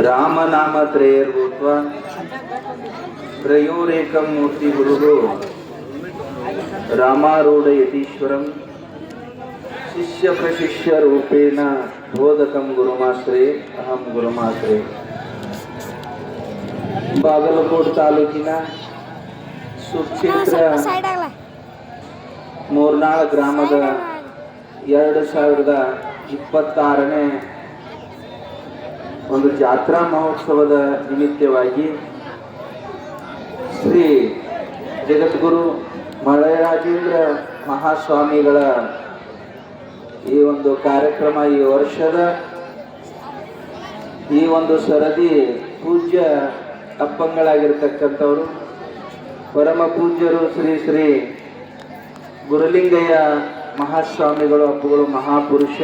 ರಾಮನಾಮತ್ರಯರ್ಭೂತ್ವ ತ್ರಯೋರೇಕಂ ಮೂರ್ತಿ ಗುರುಗು ರಾಮಾರೂಢ ಯತೀಶ್ವರಂ ಶಿಷ್ಯ ಪ್ರಶಿಷ್ಯ ರೂಪೇಣ ಬೋಧಕಂ ಗುರುಮಾಶ್ರೇ ಅಹಂ ಗುರುಮಾಶ್ರೇ. ಬಾಗಲಕೋಟೆ ತಾಲೂಕಿನ ಸುಕ್ಷೇತ್ರ ಮೂರ್ನಾಳ ಗ್ರಾಮದ 2026ನೇ ಒಂದು ಜಾತ್ರಾ ಮಹೋತ್ಸವದ ನಿಮಿತ್ತವಾಗಿ ಶ್ರೀ ಜಗದ್ಗುರು ಮಳೆರಾಜೇಂದ್ರ ಮಹಾಸ್ವಾಮಿಗಳ ಈ ಒಂದು ಕಾರ್ಯಕ್ರಮ, ಈ ವರ್ಷದ ಈ ಒಂದು ಸರದಿ ಪೂಜ್ಯ ಅಪ್ಪಂಗಳಾಗಿರ್ತಕ್ಕಂಥವರು ಪರಮ ಪೂಜ್ಯರು ಶ್ರೀ ಶ್ರೀ ಗುರುಲಿಂಗಯ್ಯ ಮಹಾಸ್ವಾಮಿಗಳು ಅಪ್ಪಗಳು, ಮಹಾಪುರುಷ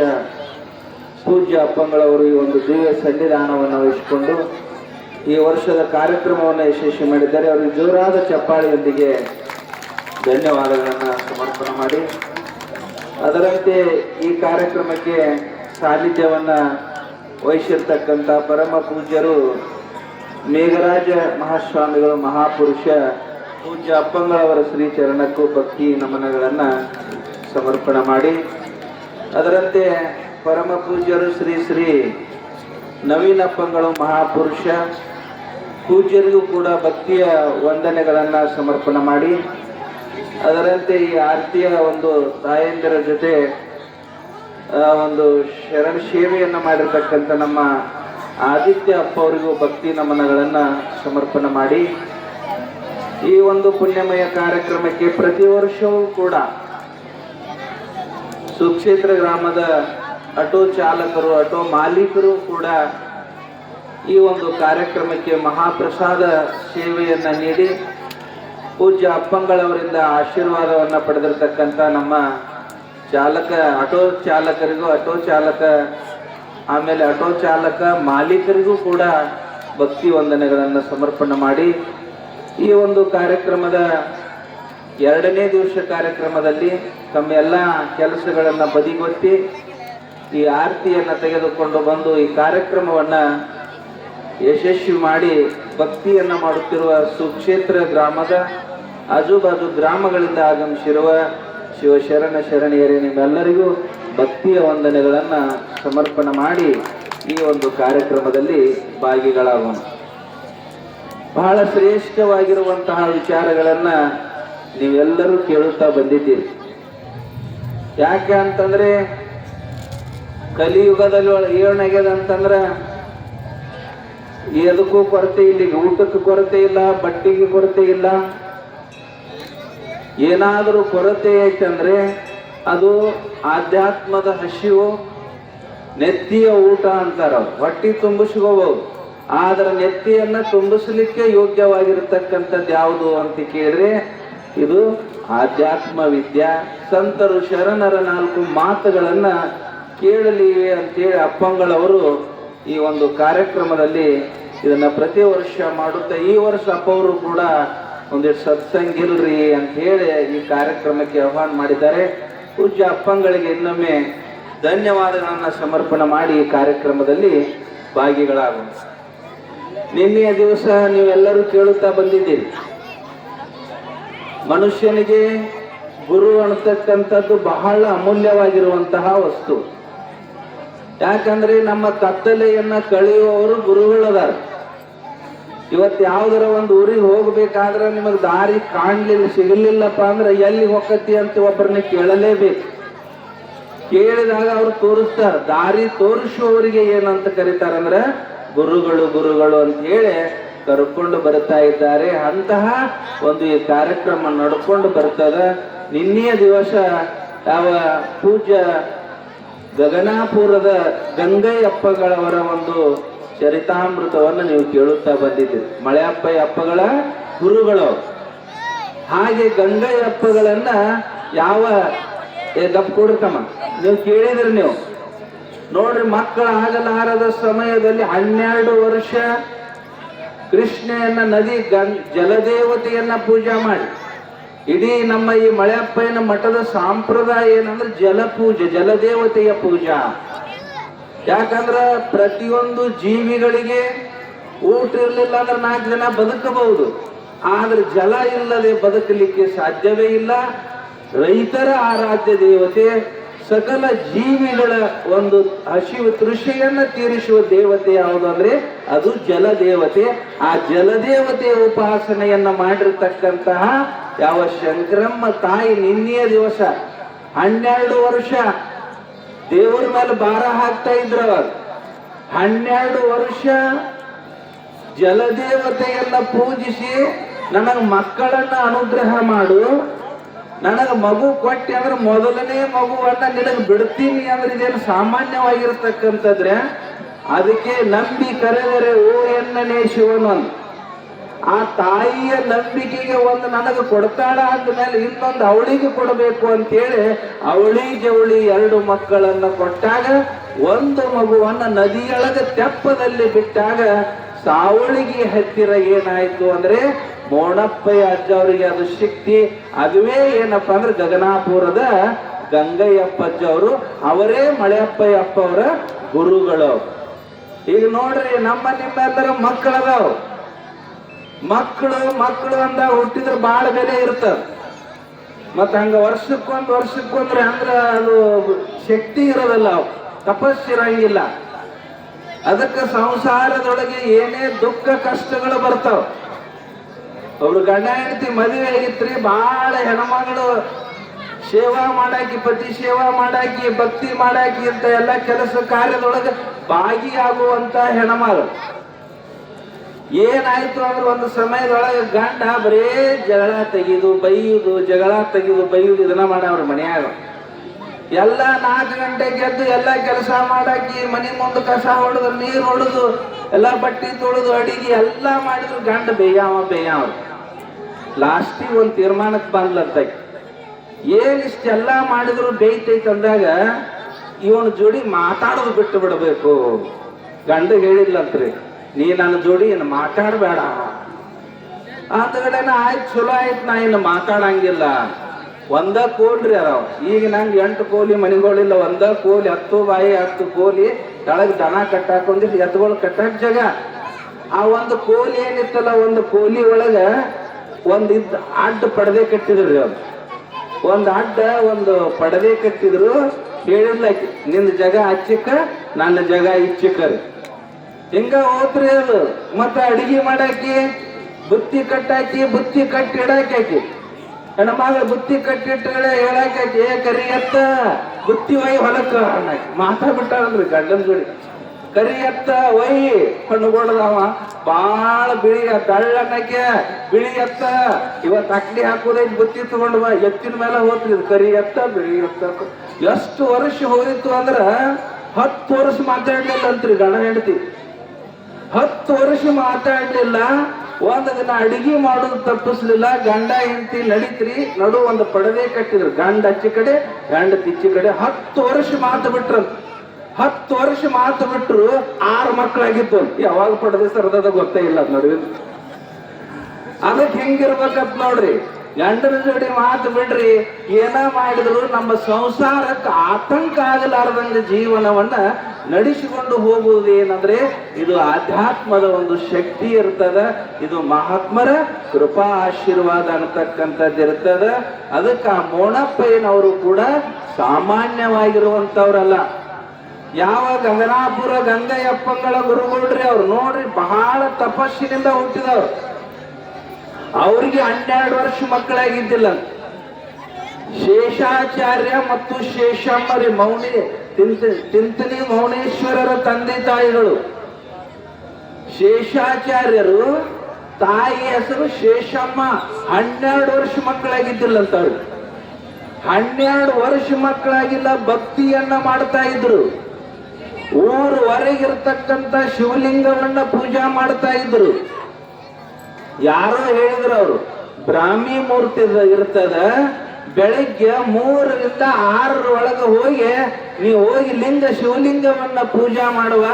ಪೂಜ್ಯ ಅಪ್ಪಂಗಳವರು ಈ ಒಂದು ದಿವ್ಯ ಸನ್ನಿಧಾನವನ್ನು ವಹಿಸಿಕೊಂಡು ಈ ವರ್ಷದ ಕಾರ್ಯಕ್ರಮವನ್ನು ಯಶಸ್ವಿ ಮಾಡಿದ್ದಾರೆ. ಅವರಿಗೆ ಜೋರಾದ ಚಪ್ಪಾಳೆಯೊಂದಿಗೆ ಧನ್ಯವಾದಗಳನ್ನು ಸಮರ್ಪಣೆ ಮಾಡಿ, ಅದರಂತೆ ಈ ಕಾರ್ಯಕ್ರಮಕ್ಕೆ ಸಾನ್ನಿಧ್ಯವನ್ನು ವಹಿಸಿರ್ತಕ್ಕಂಥ ಪರಮ ಪೂಜ್ಯರು ಮೇಘರಾಜ ಮಹಾಸ್ವಾಮಿಗಳು, ಮಹಾಪುರುಷ ಪೂಜ್ಯ ಅಪ್ಪಂಗಳವರ ಶ್ರೀ ಚರಣಕ್ಕೂ ಭಕ್ತಿ ನಮನಗಳನ್ನು ಸಮರ್ಪಣೆ ಮಾಡಿ, ಅದರಂತೆ ಪರಮ ಪೂಜ್ಯರು ಶ್ರೀ ಶ್ರೀ ನವೀನಪ್ಪಂಗಳು, ಮಹಾಪುರುಷ ಪೂಜ್ಯರಿಗೂ ಕೂಡ ಭಕ್ತಿಯ ವಂದನೆಗಳನ್ನು ಸಮರ್ಪಣೆ ಮಾಡಿ, ಅದರಂತೆ ಈ ಆರತಿಯ ಒಂದು ತಾಯಂದಿರ ಜೊತೆ ಒಂದು ಶರಣ ಸೇವೆಯನ್ನು ಮಾಡಿರ್ತಕ್ಕಂಥ ನಮ್ಮ ಆದಿತ್ಯ ಅಪ್ಪ ಅವರಿಗೂ ಭಕ್ತಿ ನಮನಗಳನ್ನು ಸಮರ್ಪಣೆ ಮಾಡಿ, ಈ ಒಂದು ಪುಣ್ಯಮಯ ಕಾರ್ಯಕ್ರಮಕ್ಕೆ ಪ್ರತಿ ವರ್ಷವೂ ಕೂಡ ಸುಕ್ಷೇತ್ರ ಗ್ರಾಮದ ಆಟೋ ಚಾಲಕರು, ಆಟೋ ಮಾಲೀಕರು ಕೂಡ ಈ ಒಂದು ಕಾರ್ಯಕ್ರಮಕ್ಕೆ ಮಹಾಪ್ರಸಾದ ಸೇವೆಯನ್ನು ನೀಡಿ ಪೂಜ್ಯ ಅಪ್ಪಂಗಳವರಿಂದ ಆಶೀರ್ವಾದವನ್ನು ಪಡೆದಿರ್ತಕ್ಕಂಥ ನಮ್ಮ ಆಟೋ ಚಾಲಕರಿಗೂ, ಆಮೇಲೆ ಆಟೋ ಚಾಲಕ ಮಾಲೀಕರಿಗೂ ಕೂಡ ಭಕ್ತಿ ವಂದನೆಗಳನ್ನು ಸಮರ್ಪಣೆ ಮಾಡಿ, ಈ ಒಂದು ಕಾರ್ಯಕ್ರಮದ 2ನೇ ದಿವಸ ಕಾರ್ಯಕ್ರಮದಲ್ಲಿ ತಮ್ಮ ಎಲ್ಲ ಕೆಲಸಗಳನ್ನು ಬದಿಗೊತ್ತಿ ಈ ಆರತಿಯನ್ನು ತೆಗೆದುಕೊಂಡು ಬಂದು ಈ ಕಾರ್ಯಕ್ರಮವನ್ನು ಯಶಸ್ವಿ ಮಾಡಿ ಭಕ್ತಿಯನ್ನು ಮಾಡುತ್ತಿರುವ ಸುಕ್ಷೇತ್ರ ಗ್ರಾಮದ ಆಜುಬಾಜು ಗ್ರಾಮಗಳಿಂದ ಆಗಮಿಸಿರುವ ಶಿವಶರಣ ಶರಣೆಯರೇ, ನಿಮ್ಮೆಲ್ಲರಿಗೂ ಭಕ್ತಿಯ ವಂದನೆಗಳನ್ನು ಸಮರ್ಪಣೆ ಮಾಡಿ ಈ ಒಂದು ಕಾರ್ಯಕ್ರಮದಲ್ಲಿ ಭಾಗಿಗಳಾಗೋಣ. ಬಹಳ ಶ್ರೇಷ್ಠವಾಗಿರುವಂತಹ ವಿಚಾರಗಳನ್ನು ನೀವೆಲ್ಲರೂ ಕೇಳುತ್ತಾ ಬಂದಿದ್ದೀರಿ. ಯಾಕೆ ಅಂತಂದ್ರೆ ಕಲಿಯುಗದಲ್ಲಿ ಏನಾಗ್ಯದ ಅಂತಂದ್ರೆ ಎದಕ್ಕೂ ಕೊರತೆ ಇಲ್ಲ, ಊಟಕ್ಕೆ ಕೊರತೆ ಇಲ್ಲ, ಬಟ್ಟೆಗೆ ಕೊರತೆ ಇಲ್ಲ. ಏನಾದರೂ ಕೊರತೆ ಐತಂದ್ರೆ ಅದು ಆಧ್ಯಾತ್ಮದ ಹಸಿವು, ನೆತ್ತಿಯ ಊಟ ಅಂತಾರ. ಹೊಟ್ಟಿ ತುಂಬಿಸ್ಕೋಬಹುದು, ಆದ್ರೆ ನೆತ್ತಿಯನ್ನ ತುಂಬಿಸ್ಲಿಕ್ಕೆ ಯೋಗ್ಯವಾಗಿರತಕ್ಕಂಥದ್ದು ಯಾವುದು ಅಂತ ಕೇಳಿದ್ರೆ ಇದು ಆಧ್ಯಾತ್ಮ ವಿದ್ಯಾ. ಸಂತರು ಶರಣರ 4 ಮಾತುಗಳನ್ನ ಕೇಳಲಿ ಅಂತೇಳಿ ಅಪ್ಪಂಗಳವರು ಈ ಒಂದು ಕಾರ್ಯಕ್ರಮದಲ್ಲಿ ಇದನ್ನ ಪ್ರತಿ ವರ್ಷ ಮಾಡುತ್ತಾ ಈ ವರ್ಷ ಅಪ್ಪವರು ಕೂಡ ಒಂದಿಷ್ಟು ಸತ್ಸಂಗಿಲ್ರಿ ಅಂತ ಹೇಳಿ ಈ ಕಾರ್ಯಕ್ರಮಕ್ಕೆ ಆಹ್ವಾನ ಮಾಡಿದ್ದಾರೆ. ಪೂಜ್ಯ ಅಪ್ಪಂಗಳಿಗೆ ಇನ್ನೊಮ್ಮೆ ಧನ್ಯವಾದಗಳನ್ನು ಸಮರ್ಪಣೆ ಮಾಡಿ ಈ ಕಾರ್ಯಕ್ರಮದಲ್ಲಿ ಭಾಗಿಗಳಾಗೋಣ. ನಿನ್ನೆಯ ದಿವಸ ನೀವೆಲ್ಲರೂ ಕೇಳುತ್ತಾ ಬಂದಿದ್ದೀರಿ, ಮನುಷ್ಯನಿಗೆ ಗುರು ಅನ್ನತಕ್ಕಂಥದ್ದು ಬಹಳ ಅಮೂಲ್ಯವಾಗಿರುವಂತಹ ವಸ್ತು. ಯಾಕಂದ್ರೆ ನಮ್ಮ ಕತ್ತಲೆಯನ್ನ ಕಳೆಯುವವರು ಗುರುಗಳದಾರ. ಇವತ್ತು ಯಾವ್ದಾರ ಒಂದು ಊರಿಗೆ ಹೋಗ್ಬೇಕಾದ್ರೆ ನಿಮಗೆ ದಾರಿ ಸಿಗಲಿಲ್ಲಪ್ಪ ಅಂದ್ರೆ ಎಲ್ಲಿ ಹೋಗತಿ ಅಂತ ಒಬ್ಬರನ್ನ ಕೇಳಲೇಬೇಕು. ಕೇಳಿದಾಗ ಅವ್ರು ತೋರಿಸ್ತಾರೆ. ದಾರಿ ತೋರಿಸುವವರಿಗೆ ಏನಂತ ಕರೀತಾರಂದ್ರೆ ಗುರುಗಳು ಅಂತ ಹೇಳಿ ಕರ್ಕೊಂಡು ಬರ್ತಾ ಇದ್ದಾರೆ. ಅಂತಹ ಒಂದು ಈ ಕಾರ್ಯಕ್ರಮ ನಡ್ಕೊಂಡು ಬರ್ತದ. ನಿನ್ನೆಯ ದಿವಸ ಯಾವ ಪೂಜ್ಯ ಗಗನಾಪುರದ ಗಂಗಯ್ಯಪ್ಪಗಳವರ ಒಂದು ಚರಿತಾಮೃತವನ್ನು ನೀವು ಕೇಳುತ್ತಾ ಬಂದಿದ್ದೀರಿ. ಮಳೆಯಪ್ಪಗಳ ಗುರುಗಳು. ಹಾಗೆ ಗಂಗಯ್ಯಪ್ಪಗಳನ್ನ ಯಾವ ದಪ್ಪ ಕೊಡ್ಕಮ್ಮ ನೀವು ಕೇಳಿದ್ರಿ. ನೀವು ನೋಡ್ರಿ, ಮಕ್ಕಳ ಆಗಲಾರದ ಸಮಯದಲ್ಲಿ 12 ವರ್ಷ ಕೃಷ್ಣೆಯನ್ನ ನದಿ ಜಲದೇವತೆಯನ್ನ ಪೂಜಾ ಮಾಡಿ, ಇಡೀ ನಮ್ಮ ಈ ಮಳೆಯಪ್ಪಯ್ಯನ ಮಠದ ಸಂಪ್ರದಾಯ ಏನಂದ್ರೆ ಜಲಪೂಜೆ, ಜಲದೇವತೆಯ ಪೂಜಾ. ಯಾಕಂದ್ರ ಪ್ರತಿಯೊಂದು ಜೀವಿಗಳಿಗೆ ಊಟ ಇರಲಿಲ್ಲ ಅಂದ್ರೆ 4 ಜನ ಬದುಕಬಹುದು, ಆದ್ರೆ ಜಲ ಇಲ್ಲದೆ ಬದುಕಲಿಕ್ಕೆ ಸಾಧ್ಯವೇ ಇಲ್ಲ. ರೈತರ ಆರಾಧ್ಯ ದೇವತೆ, ಸಕಲ ಜೀವಿಗಳ ಒಂದು ಹಸಿವು ತೃಷೆಯನ್ನ ತೀರಿಸುವ ದೇವತೆ ಯಾವುದು ಅಂದ್ರೆ ಅದು ಜಲ ದೇವತೆ. ಆ ಜಲದೇವತೆಯ ಉಪಾಸನೆಯನ್ನ ಮಾಡಿರ್ತಕ್ಕಂತಹ ಯಾವ ಶಂಕರಮ್ಮ ತಾಯಿ ನಿನ್ನೆಯ ದಿವಸ 12 ವರ್ಷ ದೇವರ ಮೇಲೆ ಭಾರ ಹಾಕ್ತಾ ಇದ್ರು. 12 ವರ್ಷ ಜಲದೇವತೆಯನ್ನ ಪೂಜಿಸಿ ನನಗೆ ಮಕ್ಕಳನ್ನ ಅನುಗ್ರಹ ಮಾಡು, ನನಗೆ ಮಗು ಕೊಟ್ಟಿ ಅಂದ್ರೆ ಮೊದಲನೇ ಮಗುವನ್ನ ನಿನಗೆ ಬಿಡ್ತೀನಿ ಅಂದ್ರೆ ಇದೇನು ಸಾಮಾನ್ಯವಾಗಿರ್ತಕ್ಕಂಥದ್ರೆ, ಅದಕ್ಕೆ ನಂಬಿ ಕರೆದರೆ ಓ ಎನ್ನನೇ ಶಿವನು. ಆ ತಾಯಿಯ ನಂಬಿಕೆಗೆ ಒಂದು ನನಗೆ ಕೊಡ್ತಾಳ ಅಂದ್ಮೇಲೆ ಇನ್ನೊಂದು ಅವಳಿಗೆ ಕೊಡಬೇಕು ಅಂತೇಳಿ ಅವಳಿ ಜವಳಿ 2 ಮಕ್ಕಳನ್ನ ಕೊಟ್ಟಾಗ ಒಂದು ಮಗುವನ್ನ ನದಿಯೊಳಗೆ ತೆಪ್ಪದಲ್ಲಿ ಬಿಟ್ಟಾಗ ಸಾವಳಿಗೆ ಹತ್ತಿರ ಏನಾಯ್ತು ಅಂದ್ರೆ ಮೋಣಪ್ಪಯ್ಯ ಅಜ್ಜ ಅವರಿಗೆ ಅದು ಶಕ್ತಿ. ಅದುವೇ ಏನಪ್ಪ ಅಂದ್ರೆ ಗಗನಾಪುರದ ಗಂಗಯ್ಯಪ್ಪ ಅಜ್ಜ ಅವರು, ಅವರೇ ಮಳೆಯಪ್ಪಯ್ಯಪ್ಪ ಅವರ ಗುರುಗಳು. ಈಗ ನೋಡ್ರಿ, ನಿಮ್ಮೆಲ್ಲರ ಮಕ್ಕಳದಾವ್. ಮಕ್ಕಳು ಅಂದ ಹುಟ್ಟಿದ್ರೆ ಬಹಳ ಬೆಲೆ ಇರ್ತದ. ಮತ್ತ ಹಂಗ ವರ್ಷಕ್ಕೊಂದ್ರೆ ಅಂದ್ರ ಅದು ಶಕ್ತಿ ಇರೋದಲ್ಲ, ತಪಸ್ಸಿರಂಗಿಲ್ಲ. ಅದಕ್ಕೆ ಸಂಸಾರದೊಳಗೆ ಏನೇ ದುಃಖ ಕಷ್ಟಗಳು ಬರ್ತಾವ. ಒಬ್ರು ಗಂಡ ಹೆಂಡತಿ ಮದುವೆ ಆಗಿತ್ರಿ, ಬಹಳ ಹೆಣ್ಮಗಳು ಸೇವಾ ಮಾಡಾಕಿ, ಪತಿ ಸೇವಾ ಮಾಡಾಕಿ, ಭಕ್ತಿ ಮಾಡಾಕಿ ಅಂತ ಎಲ್ಲ ಕೆಲಸ ಕಾರ್ಯದೊಳಗೆ ಭಾಗಿಯಾಗುವಂತ ಹೆಣ್ಮಗಳು. ಏನಾಯ್ತು ಅಂದ್ರೆ ಒಂದು ಸಮಯದೊಳಗೆ ಗಂಡ ಬರೇ ಜಗಳ ತೆಗೆದು ಬೈಯುದು, ಜಗಳ ತೆಗೆದು ಬೈಯುದು ಇದನ್ನ ಮಾಡವ್ರ ಮನೆಯಾಗ. ಎಲ್ಲ 4 ಗಂಟೆಗೆ ಎದ್ದು ಎಲ್ಲ ಕೆಲಸ ಮಾಡಾಕಿ, ಮನೆ ಮುಂದೆ ಕಸ ಹೊಡೆದು, ನೀರು ಹೊಡೆದು, ಎಲ್ಲ ಬಟ್ಟೆ ತೊಳೆದು, ಅಡಿಗೆ ಎಲ್ಲ ಮಾಡಿದ್ರು ಗಂಡ ಬೇಯಾವ. ಲಾಸ್ಟಿಗೆ ಒಂದು ತೀರ್ಮಾನಕ್ಕೆ ಬಂದ್ಲಂತ, ಏನಿಷ್ಟೆಲ್ಲ ಮಾಡಿದ್ರು ಬೇಯ್ತೈತೆ ಅಂದಾಗ ಇವನ ಜೋಡಿ ಮಾತಾಡೋದು ಬಿಟ್ಟು ಬಿಡಬೇಕು. ಗಂಡ ಹೇಳಿದ್ಲಂತ್ರಿ, ನೀ ನನ್ನ ಜೋಡಿ ಇನ್ನು ಮಾತಾಡಬೇಡ ಅಂದಗಡೆನ. ಆಯ್ತು, ಚಲೋ ಆಯ್ತು, ನಾ ಇನ್ನು ಮಾತಾಡಂಗಿಲ್ಲ. ಒಂದ ಕೋಲ್ರಿ ಅದಾವ. ಈಗ ನಂಗೆ 8 ಕೋಲಿ ಮನೆಗಳಿಲ್ಲ, ಒಂದ ಕೋಲಿ 10 ಬಾಯಿ 10 ಕೋಲಿ ಕೆಳಗೆ ದನ ಕಟ್ಟಾಕೊಂಡಿದ್ದು ಎತ್ತುಗಳು ಕಟ್ಟಾಕ ಜಾಗ. ಆ ಒಂದು ಕೋಲಿ ಏನಿತ್ತಲ್ಲ, ಒಂದು ಕೋಲಿ ಒಳಗ ಒಂದು ಅಡ್ಡ ಪಡದೆ ಕಟ್ಟಿದ್ರಿ. ಅದು ಒಂದು ಅಡ್ಡ ಒಂದು ಪಡದೆ ಕಟ್ಟಿದ್ರು. ಹೇಳಿದ್ಲಾಕಿ, ನಿನ್ನ ಜಗ ಹಚ್ಚಿಕ್ಕ, ನನ್ನ ಜಗ ಇಚ್ಚಿಕ್ಕರಿ. ಹಿಂಗ ಹೋತ್ರಿ ಅದು. ಮತ್ತೆ ಅಡಿಗೆ ಮಾಡಾಕಿ, ಬುತ್ತಿ ಕಟ್ಟಾಕಿ, ಬುತ್ತಿ ಕಟ್ಟಿ ಇಡಾಕಿ. ಹೆಣ್ಮಗ ಬುತ್ತಿ ಕಟ್ಟಿಟ್ಟಳೆ ಹೇಳಾಕಿ, ಏ ಕರಿ ಎತ್ತ ಬುತ್ತಿ ಒಯ್ ಹೊಲಕ್ಕ ಅನ್ನಕ್ಕೆ ಮಾತಾಡ್ಬಿಟ್ಟಾರಲ್ರಿ ಗಂಡನ ಜೋಡಿ. ಕರಿ ಎತ್ತ ಒಯ್ ಹಣ್ಣುಗೊಳದವ ಬಾಳ ಬಿಳಿ ದಳ್ಳನ್ನಕ್ಕೆ, ಬಿಳಿ ಎತ್ತ ಇವತ್ತು ಅಕ್ಲಿ ಹಾಕೋದೈತಿ, ಬುತ್ತಿ ತಗೊಂಡು ಬಾ. ಎತ್ತಿನ ಮೇಲೆ ಹೋತ್ರಿ ಕರಿ ಎತ್ತ ಬಿಳಿ ಎತ್ತ. ಎಷ್ಟು ವರ್ಷ ಹೋಗಿತ್ತು ಅಂದ್ರ 10 ವರ್ಷ ಮಾತಾಡ್ಲಿಲ್ಲ ಅಂತ್ರಿ ಗಂಡ ಹೆಂಡತಿ. 10 ವರ್ಷ ಮಾತಾಡ್ಲಿಲ್ಲ. ಒಂದು ದಿನ ಅಡಿಗೆ ಮಾಡೋದು ತಪ್ಪಿಸ್ಲಿಲ್ಲ. ಗಂಡ ಹೆಂಡತಿ ನಡೀತ್ರಿ, ನಡು ಒಂದು ಪಡದೆ ಕಟ್ಟಿದ್ರು. ಗಂಡ ಅಚ್ಚಿ ಕಡೆ, ಗಂಡ ತಿಚ್ಚಿ ಕಡೆ. 10 ವರ್ಷ ಮಾತು ಬಿಟ್ರಂತ. 10 ವರ್ಷ ಮಾತು ಬಿಟ್ರು 6 ಮಕ್ಕಳಾಗಿತ್ತು. ಯಾವಾಗ ಪಡದೆ ಸರದದ ಗೊತ್ತೇ ಇಲ್ಲ ಅದ್ ನಡುವೆ. ಅದಕ್ಕೆ ಹೆಂಗಿರ್ಬೇಕಂತ ನೋಡ್ರಿ, ಗಂಡನ ಜೋಡಿ ಮಾತು ಬಿಡ್ರಿ, ಏನ ಮಾಡಿದ್ರು ನಮ್ಮ ಸಂಸಾರಕ್ಕೆ ಆತಂಕ ಆಗಲಾರದಂಗ ಜೀವನವನ್ನ ನಡೆಸಿಕೊಂಡು ಹೋಗುವುದು ಏನಂದ್ರೆ ಇದು ಆಧ್ಯಾತ್ಮದ ಒಂದು ಶಕ್ತಿ ಇರ್ತದ. ಇದು ಮಹಾತ್ಮರ ಕೃಪಾ ಆಶೀರ್ವಾದ ಅಂತಕ್ಕಂಥದ್ದು ಇರ್ತದ. ಅದಕ್ಕೆ ಆ ಮೋಣಪ್ಪಯ್ಯನವರು ಕೂಡ ಸಾಮಾನ್ಯವಾಗಿರುವಂತವ್ರಲ್ಲ. ಯಾವ ಗಂಗನಾಪುರ ಗಂಗಯ್ಯಪ್ಪಂಗಳ ಗುರುಗಳ್ರಿ ಅವ್ರು ನೋಡ್ರಿ, ಬಹಳ ತಪಸ್ಸಿನಿಂದ ಹುಟ್ಟಿದವ್ರು. ಅವ್ರಿಗೆ 12 ವರ್ಷ ಮಕ್ಕಳಾಗಿದ್ದಿಲ್ಲ. ಶೇಷಾಚಾರ್ಯ ಮತ್ತು ಶೇಷಮ್ಮರಿ ತಿಂತನಿ ಮೌನೇಶ್ವರರ ತಂದೆ ತಾಯಿಗಳು. ಶೇಷಾಚಾರ್ಯರು ತಾಯಿ ಹೆಸರು ಶೇಷಮ್ಮ. 12 ವರ್ಷ ಮಕ್ಕಳಾಗಿದ್ದಿಲ್ಲಂತ ಅವ್ರು. 12 ವರ್ಷ ಮಕ್ಕಳಾಗಿಲ್ಲ, ಭಕ್ತಿಯನ್ನ ಮಾಡ್ತಾ ಇದ್ರು. ಊರು ಹೊರಗಿರ್ತಕ್ಕಂಥ ಶಿವಲಿಂಗವನ್ನ ಪೂಜಾ ಮಾಡ್ತಾ ಇದ್ರು. ಯಾರೋ ಹೇಳಿದ್ರು ಅವರು, ಬ್ರಾಹ್ಮಿ ಮೂರ್ತಿ ಇರ್ತದ, ಬೆಳಿಗ್ಗೆ 3 ರಿಂದ 6 ಒಳಗೆ ಹೋಗಿ ನೀವು ಹೋಗಿ ಶಿವಲಿಂಗವನ್ನ ಪೂಜಾ ಮಾಡುವ,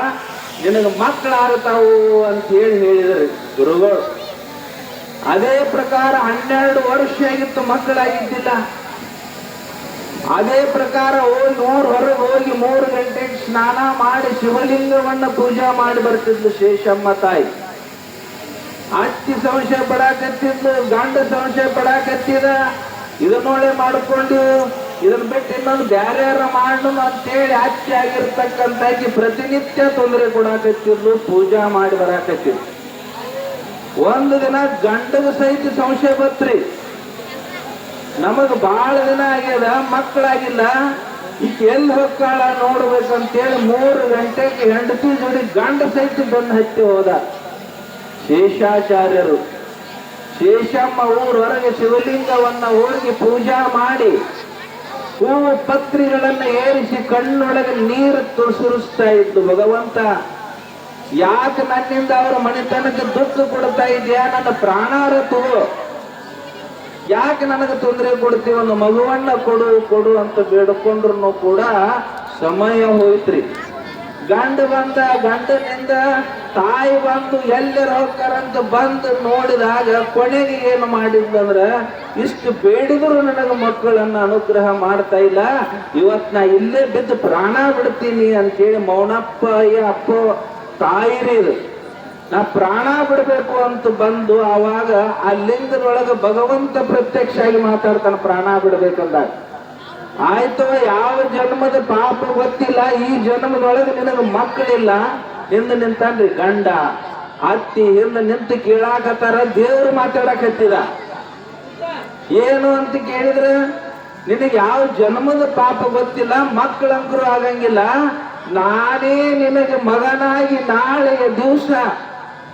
ನಿನಗೆ ಮಕ್ಕಳಾಗ್ತಾವು ಅಂತ ಹೇಳಿದ್ರು ಗುರುಗಳು. ಅದೇ ಪ್ರಕಾರ 12 ವರ್ಷ ಆಗಿತ್ತು, ಮಕ್ಕಳಾಗಿದ್ದಿಲ್ಲ. ಅದೇ ಪ್ರಕಾರ ಹೋಗಿ ಹೊರಗೆ ಹೋಗಿ 3 ಗಂಟೆಗೆ ಸ್ನಾನ ಮಾಡಿ ಶಿವಲಿಂಗವನ್ನ ಪೂಜಾ ಮಾಡಿ ಬರ್ತಿದ್ಲು ಶೇಷಮ್ಮ ತಾಯಿ. ಅತ್ತಿ ಸಂಶಯ ಪಡಾಕತ್ತಿದ್ಲು, ಗಂಡ ಸಂಶಯ ಪಡಾಕತ್ತಿದ, ಇದನ್ನೋಳೆ ಮಾಡಿಕೊಂಡು ಇದನ್ನ ಬಿಟ್ಟು ಇನ್ನೊಂದು ಬ್ಯಾರೆ ಮಾಡೋಣ ಅಂತೇಳಿ ಅಚ್ಚಿ ಆಗಿರ್ತಕ್ಕಂಥಾಗಿ ಪ್ರತಿನಿತ್ಯ ತೊಂದರೆ ಕೊಡಾಕತ್ತಿದ್ಲು, ಪೂಜಾ ಮಾಡಿ ಬರಾಕತ್ತಿದ್ಲು. ಒಂದು ದಿನ ಗಂಡಗ ಸಹಿತ ಸಂಶಯ ಬತ್ರಿ, ನಮಗ್ ಬಹಳ ದಿನ ಆಗ್ಯದ, ಮಕ್ಕಳಾಗಿಲ್ಲ, ಈಗ ಎಲ್ಲಿ ಹೊಕ್ಕಾಳ ನೋಡ್ಬೇಕಂತೇಳಿ 3 ಗಂಟೆಗೆ ಹೆಂಡತಿ ಜೋಡಿ ಗಂಡ ಸಹಿತ ಬಂದು ಹತ್ತಿ ಹೋದ ಶೇಷಾಚಾರ್ಯರು. ಶೇಷಮ್ಮ ಊರೊಳಗೆ ಶಿವಲಿಂಗವನ್ನ ಹೋಗಿ ಪೂಜಾ ಮಾಡಿ ಹೂವು ಪತ್ರಿಗಳನ್ನ ಏರಿಸಿ ಕಣ್ಣೊಳಗೆ ನೀರು ಸುರಿಸ್ತಾ ಇದ್ದು, ಭಗವಂತ ಯಾಕೆ ನನ್ನಿಂದ ಅವರ ಮನೆತನಕ್ಕೆ ದುಃಖ ಕೊಡ್ತಾ ಇದೆಯಾ, ನನ್ನ ಪ್ರಾಣಾರ ತಗೋ, ಯಾಕೆ ನನಗೆ ತೊಂದರೆ ಕೊಡ್ತೀವಿ, ಒಂದು ಮಗುವನ್ನ ಕೊಡು ಕೊಡು ಅಂತ ಬೇಡ್ಕೊಂಡ್ರು ಕೂಡ ಸಮಯ ಹೋಯ್ತ್ರಿ. ಗಂಡ ಬಂದ, ಗಂಡನಿಂದ ತಾಯಿ ಬಂದು ಎಲ್ಲರ ಹೋಗ್ತಾರಂತ ಬಂದು ನೋಡಿದಾಗ ಕೊನೆಗೆ ಏನು ಮಾಡಿದ್ದಂದ್ರ, ಇಷ್ಟು ಬೇಡಿದ್ರು ನನಗೆ ಮಕ್ಕಳನ್ನ ಅನುಗ್ರಹ ಮಾಡ್ತಾ ಇಲ್ಲ, ಇವತ್ ನಾ ಇಲ್ಲೇ ಬಿದ್ದು ಪ್ರಾಣ ಬಿಡ್ತೀನಿ ಅಂತೇಳಿ ಮೌನಪ್ಪ ಅಪ್ಪ ತಾಯಿರಿ ಇದು, ನಾ ಪ್ರಾಣ ಬಿಡ್ಬೇಕು ಅಂತ ಬಂದು ಆವಾಗ ಆ ಲಿಂಗದೊಳಗ ಭಗವಂತ ಪ್ರತ್ಯಕ್ಷ ಆಗಿ ಮಾತಾಡ್ತಾನ ಪ್ರಾಣ ಬಿಡ್ಬೇಕಂದಾಗ. ಆಯ್ತು, ಯಾವ ಜನ್ಮದ ಪಾಪ ಗೊತ್ತಿಲ್ಲ, ಈ ಜನ್ಮದೊಳಗೆ ನಿನಗೆ ಮಕ್ಕಳಿಲ್ಲ. ಹಿಂದೆ ನಿಂತಾನ್ರಿ ಗಂಡ, ಅತ್ತಿ ಹಿಂದೆ ನಿಂತು ಕೇಳಾಕತ್ತಾರ, ದೇವ್ರು ಮಾತಾಡಕತ್ತಿದ. ಏನು ಅಂತ ಕೇಳಿದ್ರೆ, ನಿನಗೆ ಯಾವ ಜನ್ಮದ ಪಾಪ ಗೊತ್ತಿಲ್ಲ, ಮಕ್ಕಳಂಕರು ಆಗಂಗಿಲ್ಲ, ನಾನೇ ನಿನಗೆ ಮಗನಾಗಿ ನಾಳೆಯ ದಿವಸ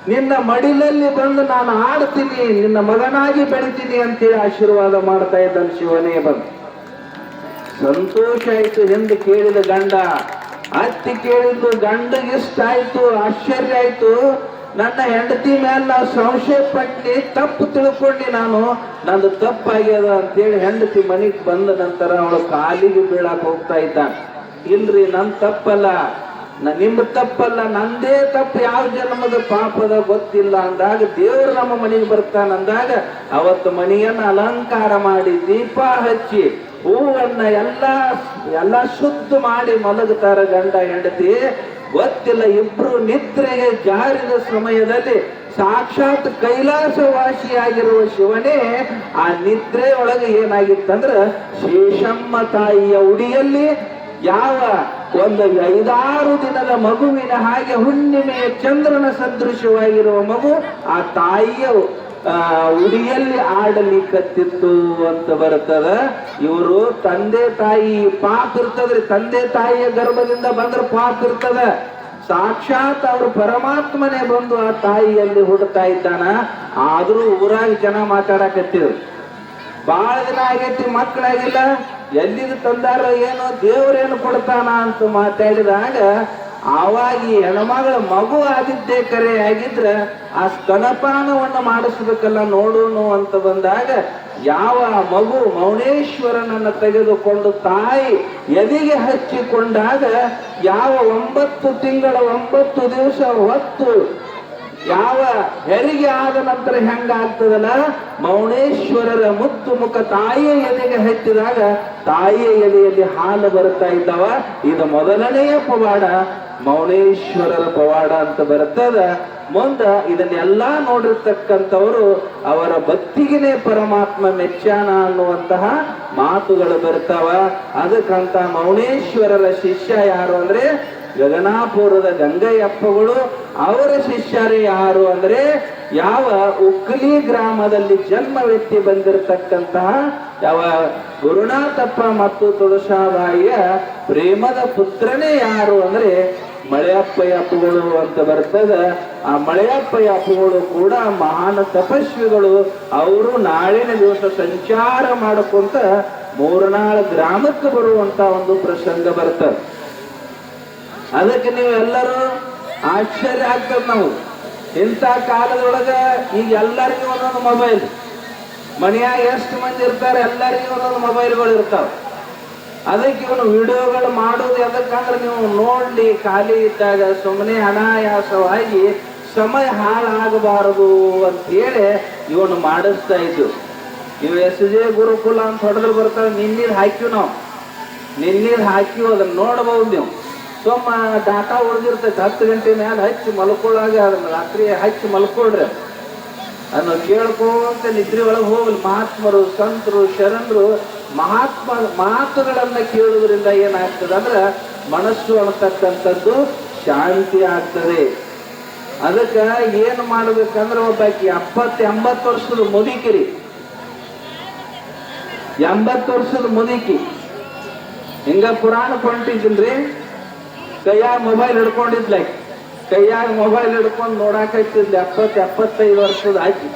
ನಿನ್ನ ಮಡಿಲಲ್ಲಿ ಬಂದು ನಾನು ಆಡ್ತೀನಿ, ನಿನ್ನ ಮಗನಾಗಿ ಬೆಳಿತೀನಿ ಅಂತೇಳಿ ಆಶೀರ್ವಾದ ಮಾಡ್ತಾ ಇದ್ದಾನೆ ಶಿವನೇ ಬಂದು. ಸಂತೋಷ ಆಯ್ತು ಹಿಂದೆ ಕೇಳಿದ ಗಂಡ, ಅತ್ತಿ ಕೇಳಿದ್ದು ಗಂಡಗೆ ಇಷ್ಟ ಆಯ್ತು, ಆಶ್ಚರ್ಯ ಆಯ್ತು. ನನ್ನ ಹೆಂಡತಿ ಮೇಲೆ ನಾವು ಸಂಶಯ ಪಟ್ಟಿ ತಪ್ಪು ತಿಳ್ಕೊಂಡಿ, ನಾನು ನಂದು ತಪ್ಪಾಗ್ಯದ ಅಂತೇಳಿ ಹೆಂಡತಿ ಮನೆಗೆ ಬಂದ ನಂತರ ಅವಳು ಕಾಲಿಗೆ ಬೀಳಾಕ್ ಹೋಗ್ತಾ ಇದ್ದಾನೆ. ಇಲ್ರಿ, ನನ್ ತಪ್ಪಲ್ಲ, ನಿಮ್ಮ ತಪ್ಪಲ್ಲ, ನಂದೇ ತಪ್ಪು, ಯಾವ ಜನ್ಮದ ಪಾಪದ ಗೊತ್ತಿಲ್ಲ ಅಂದಾಗ ದೇವರು ನಮ್ಮ ಮನೆಗೆ ಬರ್ತಾನಂದಾಗ ಅವತ್ತು ಮನೆಯನ್ನ ಅಲಂಕಾರ ಮಾಡಿ ದೀಪ ಹಚ್ಚಿ ಹೂವನ್ನ ಎಲ್ಲ ಶುದ್ಧ ಮಾಡಿ ಮಲಗುತ್ತಾರ ಗಂಡ ಹೆಂಡತಿ. ಗೊತ್ತಿಲ್ಲ, ಇಬ್ರು ನಿದ್ರೆಗೆ ಜಾರಿದ ಸಮಯದಲ್ಲಿ ಸಾಕ್ಷಾತ್ ಕೈಲಾಸವಾಸಿಯಾಗಿರುವ ಶಿವನೇ ಆ ನಿದ್ರೆ ಒಳಗೆ ಏನಾಗಿತ್ತಂದ್ರ, ಶೇಷಮ್ಮ ತಾಯಿಯ ಉಡಿಯಲ್ಲಿ ಯಾವ ಒಂದು 5-6 ದಿನದ ಮಗುವಿನ ಹಾಗೆ ಹುಣ್ಣಿಮೆಯ ಚಂದ್ರನ ಸದೃಶವಾಗಿರುವ ಮಗು ಆ ತಾಯಿಯ ಉಡಿಯಲ್ಲಿ ಆಡಲಿಕ್ಕತ್ತಿತ್ತು ಅಂತ ಬರ್ತದ. ಇವರು ತಂದೆ ತಾಯಿ ಪಾಪ ಇರ್ತದ್ರಿ, ತಂದೆ ತಾಯಿಯ ಗರ್ಭದಿಂದ ಬಂದ್ರೆ ಪಾಪ ಇರ್ತದ, ಸಾಕ್ಷಾತ್ ಅವರು ಪರಮಾತ್ಮನೇ ಬಂದು ಆ ತಾಯಿಯಲ್ಲಿ ಹುಡ್ತಾ ಇದ್ದಾನ. ಆದ್ರೂ ಊರಾಗ ಜನ ಮಾತಾಡಕತ್ತಿದ್ರು, ಬಹಳ ದಿನ ಆಗೈತಿ ಮಕ್ಕಳಾಗಿಲ್ಲ, ಎಲ್ಲಿದು ತಂದಾರ ಏನೋ, ದೇವ್ರೇನು ಕೊಡ್ತಾನ ಅಂತ ಮಾತಾಡಿದಾಗ ಆವಾಗ ಈ ಹೆಣ್ಮಗಳ ಮಗು ಆಗಿದ್ದೇ ಕರೆ ಆಗಿದ್ರ ಆ ಸ್ತನಪಾನವನ್ನ ಮಾಡಿಸ್ಬೇಕಲ್ಲ ನೋಡೋಣ ಅಂತ ಬಂದಾಗ ಯಾವ ಮಗು ಮೌನೇಶ್ವರನನ್ನ ತೆಗೆದುಕೊಂಡು ತಾಯಿ ಎದೆಗೆ ಹಚ್ಚಿಕೊಂಡಾಗ ಯಾವ 9 ತಿಂಗಳ 9 ದಿವಸ ಹೊತ್ತು ಯಾವ ಹೆರಿಗೆ ಆದ ನಂತರ ಹೆಂಗಾಗ್ತದಲ್ಲ, ಮೌನೇಶ್ವರರ ಮುತ್ತು ಮುಖ ತಾಯಿಯ ಎದೆಗೆ ಹಚ್ಚಿದಾಗ ತಾಯಿಯ ಎದೆಯಲ್ಲಿ ಹಾಲು ಬರ್ತಾ ಇದ್ದಾವ. ಇದು ಮೊದಲನೆಯ ಪವಾಡ, ಮೌನೇಶ್ವರರ ಪವಾಡ ಅಂತ ಬರ್ತದ. ಮುಂದ ಇದನ್ನೆಲ್ಲಾ ನೋಡಿರ್ತಕ್ಕಂಥವರು ಅವರ ಭಕ್ತಿಗೆನೆ ಪರಮಾತ್ಮ ಮೆಚ್ಚಾನ ಅನ್ನುವಂತಹ ಮಾತುಗಳು ಬರ್ತಾವ. ಅದಕ್ಕಂತ ಮೌನೇಶ್ವರರ ಶಿಷ್ಯ ಯಾರು ಅಂದ್ರೆ ಗಗನಾಪುರದ ಗಂಗಯ್ಯಪ್ಪಗಳು. ಅವರ ಶಿಷ್ಯರು ಯಾರು ಅಂದ್ರೆ ಯಾವ ಉಕ್ಕಲಿ ಗ್ರಾಮದಲ್ಲಿ ಜನ್ಮವೆತ್ತಿ ಬಂದಿರತಕ್ಕಂತಹ ಯಾವ ಗುರುನಾಥಪ್ಪ ಮತ್ತು ತುಳಸಾಬಾಯಿಯ ಪ್ರೇಮದ ಪುತ್ರನೇ ಯಾರು ಅಂದ್ರೆ ಮಳೆಯಪ್ಪಯ್ಯಪ್ಪಗಳು ಅಂತ ಬರ್ತದ. ಆ ಮಳೆಯಪ್ಪಯ್ಯಪ್ಪಗಳು ಕೂಡ ಮಹಾನ್ ತಪಸ್ವಿಗಳು. ಅವರು ನಾಳಿನ ದಿವಸ ಸಂಚಾರ ಮಾಡಕೊಂತ ಮೂರ್ನಾಳ ಗ್ರಾಮಕ್ಕೆ ಬರುವಂತ ಒಂದು ಪ್ರಸಂಗ ಬರ್ತದೆ. ಅದಕ್ಕೆ ನೀವು ಎಲ್ಲರೂ ಆಶ್ಚರ್ಯ ಆಗ್ತದೆ. ನಾವು ಇಂಥ ಕಾಲದೊಳಗ ಈಗ ಎಲ್ಲರಿಗೂ ಒಂದೊಂದು ಮೊಬೈಲ್, ಮನೆಯಾಗ ಎಷ್ಟು ಮಂದಿ ಇರ್ತಾರೆ ಎಲ್ಲರಿಗೂ ಒಂದೊಂದು ಮೊಬೈಲ್ಗಳು ಇರ್ತಾವ. ಅದಕ್ಕೆ ಇವನು ವಿಡಿಯೋಗಳು ಮಾಡೋದು ಎದಕ್ಕಂದ್ರೆ ನೀವು ನೋಡ್ಲಿ, ಖಾಲಿ ಇದ್ದಾಗ ಸುಮ್ಮನೆ ಅನಾಯಾಸವಾಗಿ ಸಮಯ ಹಾಳಾಗಬಾರದು ಅಂತೇಳಿ ಇವನು ಮಾಡಿಸ್ತಾ ಇದ್ದು. ಇವು SJ ಗುರುಕುಲ ಅಂತ ಹೊಡೆದ್ರು ಬರ್ತಾವೆ, ನಿನ್ನಿದ್ ಹಾಕಿವ್ ನಾವು ನಿನ್ನೀರು ಹಾಕಿ ಅದನ್ನ ನೋಡ್ಬೋದು ನೀವು. ಸೊಮ್ಮ ಡಾಟಾ ಉಳಿದಿರ್ತೈತೆ 10 ಗಂಟೆ ಮ್ಯಾಲ ಹಚ್ಚಿ ಮಲ್ಕೊಳ್ಳಾಗ ಅದನ್ನ ರಾತ್ರಿ ಹಚ್ಚಿ ಮಲ್ಕೊಳ್ರಿ. ಅದನ್ನು ಕೇಳ್ಕೊಂತ ನಿದ್ರೆ ಒಳಗೆ ಹೋಗ್ಲಿ. ಮಹಾತ್ಮರು, ಸಂತರು, ಶರಣರು ಮಾತುಗಳನ್ನ ಕೇಳುವುದರಿಂದ ಏನಾಗ್ತದೆ ಅಂದ್ರೆ ಮನಸ್ಸು ಅನ್ನತಕ್ಕಂಥದ್ದು ಶಾಂತಿ ಆಗ್ತದೆ. ಅದಕ್ಕೆ ಏನು ಮಾಡ್ಬೇಕಂದ್ರೆ ಒಬ್ಬಾಕಿ 80 ವರ್ಷದ ಮುದುಕಿರಿ, 80 ವರ್ಷದ ಮುದುಕಿ ಹಿಂಗ ಪುರಾಣ ಕೊಂಡಿದ್ರಿ. ಕೈಯಾಗ ಮೊಬೈಲ್ ಹಿಡ್ಕೊಂಡಿದ್ಲ, ಕೈಯಾಗ ಮೊಬೈಲ್ ಹಿಡ್ಕೊಂಡು ನೋಡಾಕತ್ತಿದ್ಲಿ. 75 ವರ್ಷದ ಆಕಿ,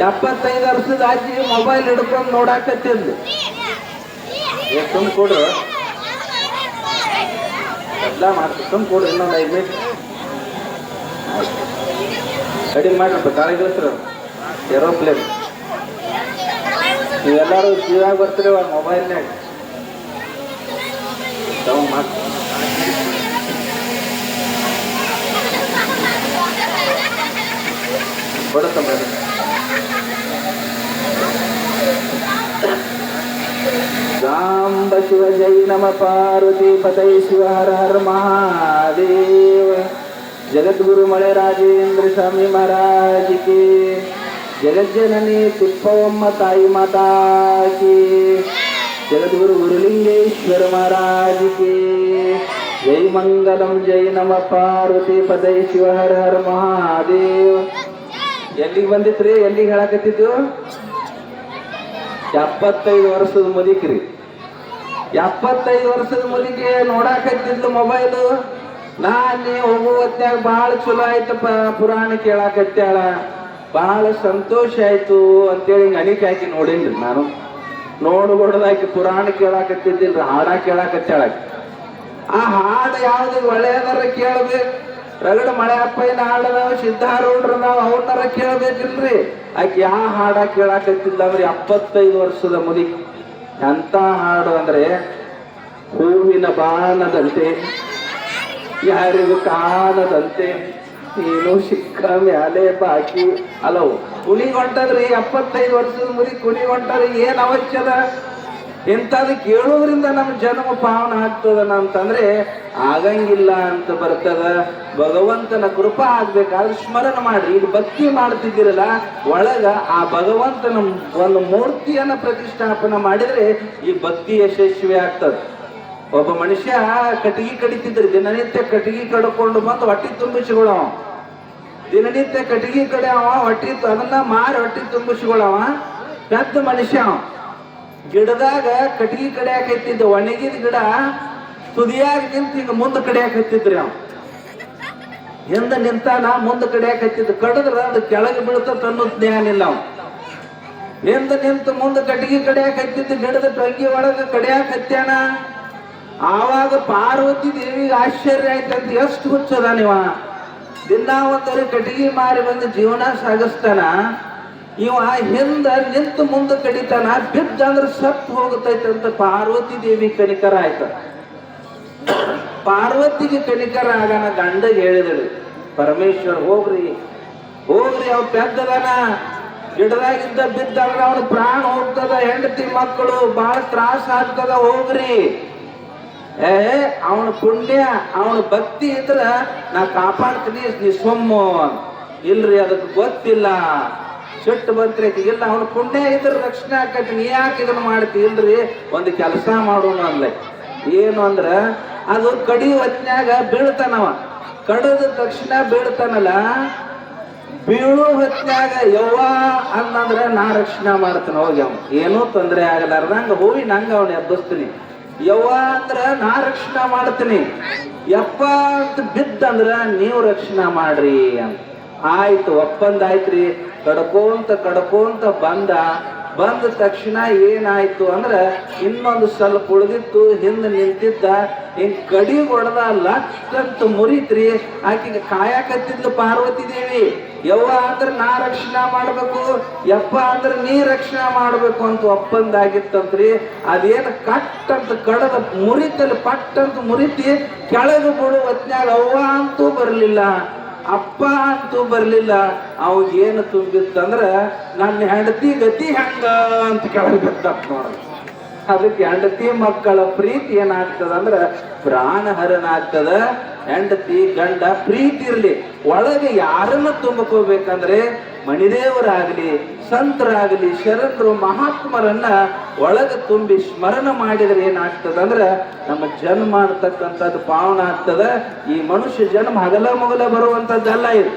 75 ವರ್ಷದ ಆಕಿ ಮೊಬೈಲ್ ಹಿಡ್ಕೊಂಡು ನೋಡಾಕತ್ತಿದ್ಲಿ. ಸುಮ್ ಕೊಡ್ರು ಎಲ್ಲ ಮಾಡ್ತೀವಿ, ಸುಮ್ ಕೊಡ್ರಿ. ಇನ್ನೊಂದು 5 ಮಿನಿಟ್ ಕಡಿಮೆ ಮಾಡ್ರಪ್ಪ. ಕಾಳಿಗಿಳಿಸ್ರ ಏರೋಪ್ಲೇನ್ ನೀವೆಲ್ಲರೂ ಜೀವಾಗ ಬರ್ತೀರಿ ಮೊಬೈಲ್ನಾಗ ಮಾಡಿ ಬರುತ್ತ. ಸಾಂಬ ಶಿವ ಜೈ ನಮ ಪಾರ್ವತಿ ಪತೈ ಶಿವ ಹರ ಹರ ಮಹಾದೇವ. ಜಗದ್ಗುರು ಮಳೆ ರಾಜೇಂದ್ರ ಸ್ವಾಮಿ ಮಹಾರಾಜ್ ಕಿ, ಜಗಜ್ಜನನಿ ತಿಪ್ಪವಮ್ಮ ತಾಯಿ ಮಾತಾ ಕಿ, ಜಗದ್ಗುರು ಗುರುಲಿಂಗೇಶ್ವರ ಮಹಾರಾಜ್ ಕಿ ಜೈ ಮಂಗಲಂ. ಜೈ ನಮ ಪಾರ್ವತಿ ಪತೈ ಶಿವ ಹರ ಹರ ಮಹಾದೇವ. ಎಲ್ಲಿಗೆ ಬಂದಿತ್ರಿ? ಎಲ್ಲಿಗೆ ಹೇಳಕತ್ತಿದ್ದು? 75 ವರ್ಷದ ಮುದುಕಿರಿ. 75 ವರ್ಷದ ಮುದುಕಿ ನೋಡಾಕತ್ತಿದ್ಲು ಮೊಬೈಲು. ಅಲ್ಲಿ ಹೋಗುವ ಹೊತ್ನ್ಯಾಗ ಭಾಳ ಚಲೋ ಆಯ್ತಪ್ಪ, ಪುರಾಣ ಕೇಳಾಕತ್ಯಾಳ, ಭಾಳ ಸಂತೋಷ ಆಯ್ತು ಅಂತೇಳಿ ಹಿಂಗೆ ಅನಿಕೆ ಹಾಕಿ ನೋಡಿನ್ರಿ. ನಾನು ನೋಡ್ಬಾರ್ದಾಕಿ ಪುರಾಣ ಕೇಳಾಕತ್ತಿದ್ದಿಲ್ರಿ, ಹಾಡ ಕೇಳಾಕತ್ಯಾಳ. ಆ ಹಾಡು ಯಾವ್ದು ಒಳ್ಳೆಯದಾರ ಕೇಳ್ಬೇಕು. ರಗಡ ಮಳೆ ಅಪ್ಪಯ್ಯನ ಹಾಡದಾವ, ಸಿದ್ಧಾರೂಢರದಾವ, ಅವನ್ನರ ಕೇಳ್ಬೇಕಿಲ್ರಿ. ಆಕೆ ಯಾವ ಹಾಡ ಕೇಳಾಕತ್ತಿಲ್ಲ ಅಂದ್ರೆ 75 ವರ್ಷದ ಮುದುಕಿ. ಎಂತ ಹಾಡು ಅಂದ್ರೆ ಹೂವಿನ ಬಾಣದಂತೆ ಯಾರಿಗೂ ಕಾಣದಂತೆ ನೀನು ಸಿಕ್ಕ ಮ್ಯಾಲೆ ಬಾಕಿ ಅಲವು ಕುಣಿಗೊಂಟದ್ರಿ. 75 ವರ್ಷದ ಮುದುಕಿ ಕುಣಿಗೊಂಟದ್ರಿ. ಏನ್ ಅವಶ್ಯದ? ಇಂಥದ್ದು ಕೇಳೋದ್ರಿಂದ ನಮ್ಮ ಜನ್ಮ ಪಾವನ ಆಗ್ತದನ ಅಂತಂದ್ರೆ ಆಗಂಗಿಲ್ಲ ಅಂತ ಬರ್ತದ. ಭಗವಂತನ ಕೃಪಾ ಆಗ್ಬೇಕಾದ್ರೆ ಸ್ಮರಣ ಮಾಡ್ರಿ. ಈಗ ಭಕ್ತಿ ಮಾಡ್ತಿದ್ದೀರಲ್ಲ, ಒಳಗ ಆ ಭಗವಂತನ ಒಂದು ಮೂರ್ತಿಯನ್ನ ಪ್ರತಿಷ್ಠಾಪನೆ ಮಾಡಿದ್ರೆ ಈ ಭಕ್ತಿ ಯಶಸ್ವಿ ಆಗ್ತದ. ಒಬ್ಬ ಮನುಷ್ಯ ಕಟ್ಟಿಗೆ ಕಡಿತಿದ್ರಿ, ದಿನನಿತ್ಯ ಕಟ್ಟಿಗೆ ಕಡ್ಕೊಂಡು ಬಂದು ಹೊಟ್ಟಿ ತುಂಬಿಸಿಕೊಳ್ಳವ. ದಿನನಿತ್ಯ ಕಟ್ಟಿಗೆ ಕಡೆ ಅವ ಹೊಟ್ಟಿ ಅದನ್ನ ಮಾರಿ ಹೊಟ್ಟಿ ತುಂಬಿಸಿಕೊಳ್ಳವ. ಪೆದ್ದ ಮನುಷ್ಯ ಗಿಡದಾಗ ಕಟ್ಟಿಗೆ ಕಡಿಯಾಕತ್ತಿದ್ದ, ಒಣಗಿದ ಗಿಡ ತುದಿಯಾಗಿ ನಿಂತು ಈಗ ಮುಂದೆ ಕಡಿಯಾಕತ್ತಿದ್ರಿ. ಅವ ಹಿಂದ ನಿಂತಾನ, ಮುಂದೆ ಕಡಿಯಾಕತ್ತಿದ್ದ. ಕಡದ್ರ ಅದು ಕೆಳಗೆ ಬೀಳ್ತತ್ ಅನ್ನೋದು ಜ್ಞಾನ ಇಲ್ಲ. ಅವ ಹಿಂದ ನಿಂತು ಮುಂದೆ ಕಟ್ಟಿಗೆ ಕಡಿಯಾಕತ್ತಿದ್ದ, ಗಿಡದ ಟೊಂಗಿ ಒಳಗ ಕಡಿಯಾಕತ್ಯಾನ. ಆವಾಗ ಪಾರ್ವತಿ ದೇವಿಗೆ ಆಶ್ಚರ್ಯ ಆಯ್ತಂತ. ಎಷ್ಟು ಹುಚ್ಚದ ನೀವ, ದಿನ ಒಂದರಿ ಕಟ್ಟಿಗೆ ಮಾರಿ ಬಂದು ಜೀವನ ಸಾಗಿಸ್ತಾನ. ಇವ ಹಿಂದ ನಿಂತು ಮುಂದೆ ಕಡಿತಾನ, ಬಿದ್ದಂದ್ರೆ ಸತ್ತು ಹೋಗುತ್ತೈತಂತ ಪಾರ್ವತಿ ದೇವಿ ಕನಿಕರ ಆಯ್ತ. ಪಾರ್ವತಿಗೆ ಕನಿಕರ ಆಗಾನ ಗಂಡಗೆ ಹೇಳಿದಳು, ಪರಮೇಶ್ವರ್ ಹೋಗ್ರಿ ಹೋಗ್ರಿ, ಅವ್ ಪೆದ್ದದನ, ಗಿಡದಾಗಿದ್ದ ಬಿದ್ದಂದ್ರೆ ಅವನ ಪ್ರಾಣ ಹೋಗ್ತದ, ಹೆಂಡತಿ ಮಕ್ಕಳು ಬಹಳ ತ್ರಾಸ ಆಗ್ತದ, ಹೋಗ್ರಿ. ಅವನ ಪುಣ್ಯ ಅವನ ಭಕ್ತಿ ಇದ್ರ ನಾ ಕಾಪಾಡ್ತೀನಿ, ನೀ ಸೊಮ್ಮು. ಇಲ್ರಿ ಅದಕ್ಕೆ ಗೊತ್ತಿಲ್ಲ, ಸಿಟ್ಟು ಬಂತ್ರಿ. ಇಲ್ಲ ಅವನ ಪುಣ್ಯ ಇದ್ರ ರಕ್ಷಣೆ ಆಕತಿ, ನೀ ಯಾಕೆ ಇದನ್ನ ಮಾಡ್ತಿ? ಇಲ್ರಿ ಒಂದು ಕೆಲಸ ಮಾಡೋಣ ಅಂದ್ಲೆ. ಏನು ಅಂದ್ರ ಅದು ಕಡಿ ಹೊತ್ನ್ಯಾಗ ಬೀಳ್ತಾನವ. ಕಡದ ತಕ್ಷಣ ಬೀಳ್ತಾನಲ್ಲ, ಬೀಳು ಹೊತ್ನ್ಯಾಗ ಯವ್ವ ಅನ್ನಂದ್ರ ನಾ ರಕ್ಷಣೆ ಮಾಡ್ತಾನ. ಹೋಗಿ ಅವ ಏನೂ ತೊಂದರೆ ಆಗಲಾರ್ದಂಗ ಹೋಗಿ ನಂಗ ಅವನ ಎಬ್ಬಿಸ್ತೀನಿ. ಯವ್ವ ಅಂದ್ರ ನಾ ರಕ್ಷಣೆ ಮಾಡ್ತೀನಿ, ಯಪ್ಪ ಅಂತ ಬಿದ್ದಂದ್ರ ನೀವು ರಕ್ಷಣೆ ಮಾಡ್ರಿ ಅಂತ. ಆಯ್ತು, ಒಪ್ಪಂದ ಆಯ್ತ್ರಿ. ಕಡ್ಕೋಂತ ಬಂದ ತಕ್ಷಣ ಏನಾಯ್ತು ಅಂದ್ರ ಇನ್ನೊಂದು ಸ್ವಲ್ಪ ಉಳಿದಿತ್ತು. ಹಿಂದೆ ನಿಂತಿದ್ದ ಹಿಂಗ್ ಕಡಿ ಹೊಡೆದ ಲಕ್ಕಂತ ಮುರಿತ್ರಿ. ಆಕಿಗೆ ಕಾಯಕತ್ತಿದ್ಲು ಪಾರ್ವತಿ ದೇವಿ. ಯವ್ವ ಅಂದ್ರ ನಾ ರಕ್ಷಣೆ ಮಾಡ್ಬೇಕು, ಯಪ್ಪ ಅಂದ್ರ ನೀ ರಕ್ಷಣೆ ಮಾಡ್ಬೇಕು ಅಂತ ಒಪ್ಪಂದ ಆಗಿತ್ತಂತ್ರಿ. ಅದೇನ್ ಕಟ್ ಅಂತ ಕಡದ ಮುರಿತಲ್ಲಿ ಪಟ್ಟಂತ ಮುರಿತಿ ಕೆಳಗೆ ಬಿಡು ಹೊತ್ನ್ಯಾಗ ಅವ್ವ ಅಂತೂ ಬರ್ಲಿಲ್ಲ, ಅಪ್ಪ ಅಂತೂ ಬರ್ಲಿಲ್ಲ. ಅವಾಗ ಏನು ತುಂಬಿತ್ತಂದ್ರ ನನ್ನ ಹೆಂಡತಿ ಗತಿ ಹೆಂಗ ಅಂತ ಕೆಳಗೆ ಬಿದ್ದ ನೋಡ್ರಿ. ಅದಕ್ಕೆ ಹೆಂಡತಿ ಮಕ್ಕಳ ಪ್ರೀತಿ ಏನಾಗ್ತದ ಅಂದ್ರ ಪ್ರಾಣ ಹರಣ ಆಗ್ತದ. ಹೆಂಡತಿ ಗಂಡ ಪ್ರೀತಿ ಇರ್ಲಿ, ಒಳಗೆ ಯಾರನ್ನ ತುಂಬಕೋಬೇಕಂದ್ರೆ ಮಣಿದೇವರಾಗಲಿ, ಸಂತರಾಗಲಿ, ಶರಣರು, ಮಹಾತ್ಮರನ್ನ ಒಳಗೆ ತುಂಬಿ ಸ್ಮರಣ ಮಾಡಿದ್ರೆ ಏನಾಗ್ತದಂದ್ರ ನಮ್ಮ ಜನ್ಮ ಅಂತಕ್ಕಂಥದ್ದು ಪಾವನ ಆಗ್ತದ. ಈ ಮನುಷ್ಯ ಜನ್ಮ ಹಗಲ ಮಗಲ ಬರುವಂತದ್ದಲ್ಲ ಇದು.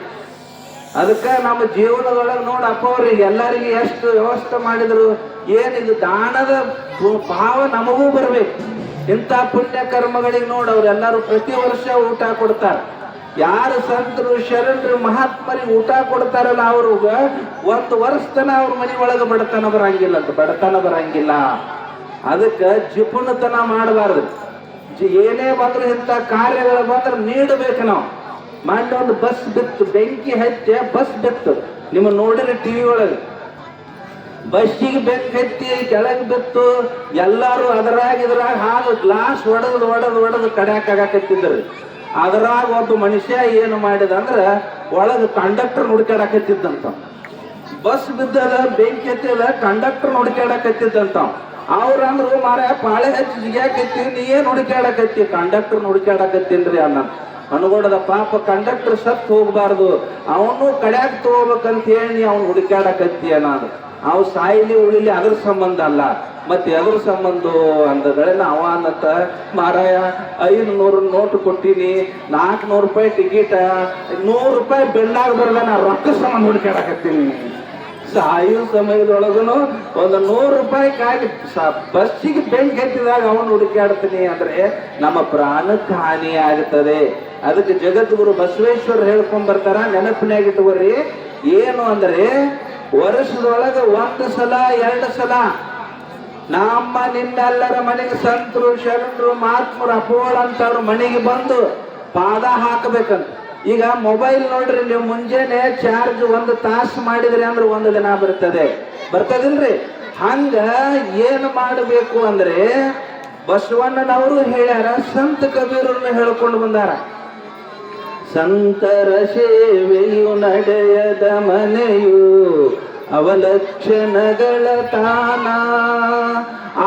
ಅದಕ್ಕೆ ನಮ್ಮ ಜೀವನದೊಳಗೆ ನೋಡಪ್ಪ ಅವ್ರಿಗೆ ಎಲ್ಲರಿಗೆ ಎಷ್ಟು ವ್ಯವಸ್ಥೆ ಮಾಡಿದ್ರು, ಏನಿದು ದಾನದ ಭಾವ ನಮಗೂ ಬರ್ಬೇಕು. ಇಂಥ ಪುಣ್ಯ ಕರ್ಮಗಳಿಗೆ ನೋಡಿ ಅವ್ರೆಲ್ಲರೂ ಪ್ರತಿ ವರ್ಷ ಊಟ ಕೊಡ್ತಾರೆ. ಯಾರು ಸಂತರು, ಶರಣರು, ಮಹಾತ್ಮರಿಗೆ ಊಟ ಕೊಡ್ತಾರಲ್ಲ ಅವ್ರಿಗೆ ಒಂದು ವರ್ಷ ತನ ಅವ್ರ ಮನೆ ಒಳಗೆ ಬಡತನ ಬರಂಗಿಲ್ಲ ಅಂತ, ಬಡತನ ಬರಂಗಿಲ್ಲ. ಅದಕ್ಕೆ ಜಿಪುಣತನ ಮಾಡಬಾರ್ದು. ಏನೇ ಬಂದ್ರು ಇಂಥ ಕಾರ್ಯಗಳು ಬಂದ್ರೆ ನೀಡಬೇಕು ನಾವು. ಮಾಡಿ ಒಂದು ಬಸ್ ಬಿತ್ತು, ಬೆಂಕಿ ಹತ್ತಿ ಬಸ್ ಬಿತ್ತು, ನಿಮ್ಮ ನೋಡಿರಿ ಟಿವಿ ಒಳಗೆ. ಬಸ್ಸಿಗೆ ಬೆಂಕಿ ಹತ್ತಿ ಕೆಳಗೆ ಬಿತ್ತು, ಎಲ್ಲಾರು ಇದ್ರಾಗ ಹಾಲು ಗ್ಲಾಸ್ ಒಡೆದು ಕಡ್ಯಾಕಾಗತ್ತಿದ್ರು. ಅದ್ರಾಗ ಒಬ್ಬ ಮನುಷ್ಯ ಏನು ಮಾಡಿದ ಅಂದ್ರ ಒಳಗೆ ಕಂಡಕ್ಟರ್ ಹುಡುಕಾಡಕತ್ತಿದ್ದಂತ. ಬಸ್ ಬಿದ್ದದ, ಬೆಂಕಿ ಹತ್ತಿದ, ಕಂಡಕ್ಟರ್ ಹುಡುಕಾಡಕತ್ತಿದ್ದಂತ. ಅವ್ರಂದ್ರು ಮಾರ ಪಾಳೆ ಹಚ್ಚಿ ಜಿಗ್ಯಾಕತ್ತಿ, ನೀ ಏನ್ ಹುಡುಕಾಡಕತ್ತಿ? ಕಂಡಕ್ಟರ್ ಹುಡುಕಾಡಕತ್ತೀನ್ರಿ ಅನ್ನ ಅನ್ಕೊಡದ. ಪಾಪ ಕಂಡಕ್ಟರ್ ಸತ್ ಹೋಗ್ಬಾರ್ದು, ಅವನು ಕಡ್ಯಾಕ ತಗೋಬೇಕಂತ ಹೇಳಿ ಅವ್ನು ಹುಡುಕಾಡಕತ್ತಿ ಅನ್ನೋದು. ಅವು ಸಾಯಿಲಿ ಉಳಿಲಿ ಅದ್ರ ಸಂಬಂಧ ಅಲ್ಲ, ಮತ್ತೆ ಅದ್ರ ಸಂಬಂಧ ಅಂದಗಳೇನ ಅವ ಅನ್ನತ್ತ ಮಾರಾಯ 500 ನೋಟ್ ಕೊಟ್ಟಿನಿ, 400 ರೂಪಾಯಿ ಟಿಕೆಟ್, 100 ರೂಪಾಯಿ ಬೆಳ್ಳಾಗ ಬರಲ್ಲ, ನಾ ರೊಕ್ಕ ಸಂಬಂಧ ಹುಡುಕಾಡಕತ್ತೀನಿ. ಸಾಯು ಸಮಯದೊಳಗನು ಒಂದು 100 ರೂಪಾಯಿ ಕಾಗಿ ಬಸ್ಸಿಗೆ ಬೆಂಕಿ ಹತ್ತಿದಾಗ ಅವನು ಹುಡುಕಾಡ್ತೀನಿ ಅಂದ್ರೆ ನಮ್ಮ ಪ್ರಾಣಕ್ಕೆ ಹಾನಿ ಆಗುತ್ತದೆ. ಅದಕ್ಕೆ ಜಗದ್ಗುರು ಬಸವೇಶ್ವರ ಹೇಳ್ಕೊಂಡ್ ಬರ್ತಾರ, ನೆನಪಿನಾಗಿಟ್ಟುವರಿ. ಏನು ಅಂದ್ರೆ ವರ್ಷದೊಳಗೆ 1 ಸಲ 2 ಸಲ ನಮ್ಮ ನಿಮ್ಮೆಲ್ಲರ ಮನೆಗೆ ಸಂತರು, ಶರಣರು, ಮಹಾತ್ಮರು, ಅಪೋಳ ಅಂತವ್ರ ಮನೆಗೆ ಬಂದು ಪಾದ ಹಾಕಬೇಕಂತ. ಈಗ ಮೊಬೈಲ್ ನೋಡ್ರಿ, ನೀವು ಮುಂಜಾನೆ ಚಾರ್ಜ್ 1 ತಾಸು ಮಾಡಿದ್ರಿ ಅಂದ್ರೆ 1 ದಿನ ಬರ್ತದಿಲ್ರಿ. ಹಂಗ ಏನು ಮಾಡಬೇಕು ಅಂದ್ರೆ ಬಸವಣ್ಣನವರು ಹೇಳ್ಯಾರ, ಸಂತ ಕಬೀರನ್ನು ಹೇಳ್ಕೊಂಡು ಬಂದಾರ. ಸಂತರ ಸೇವೆಯು ನಡೆಯದ ಮನೆಯು ಅವಲಕ್ಷಣಗಳ ತಾನ,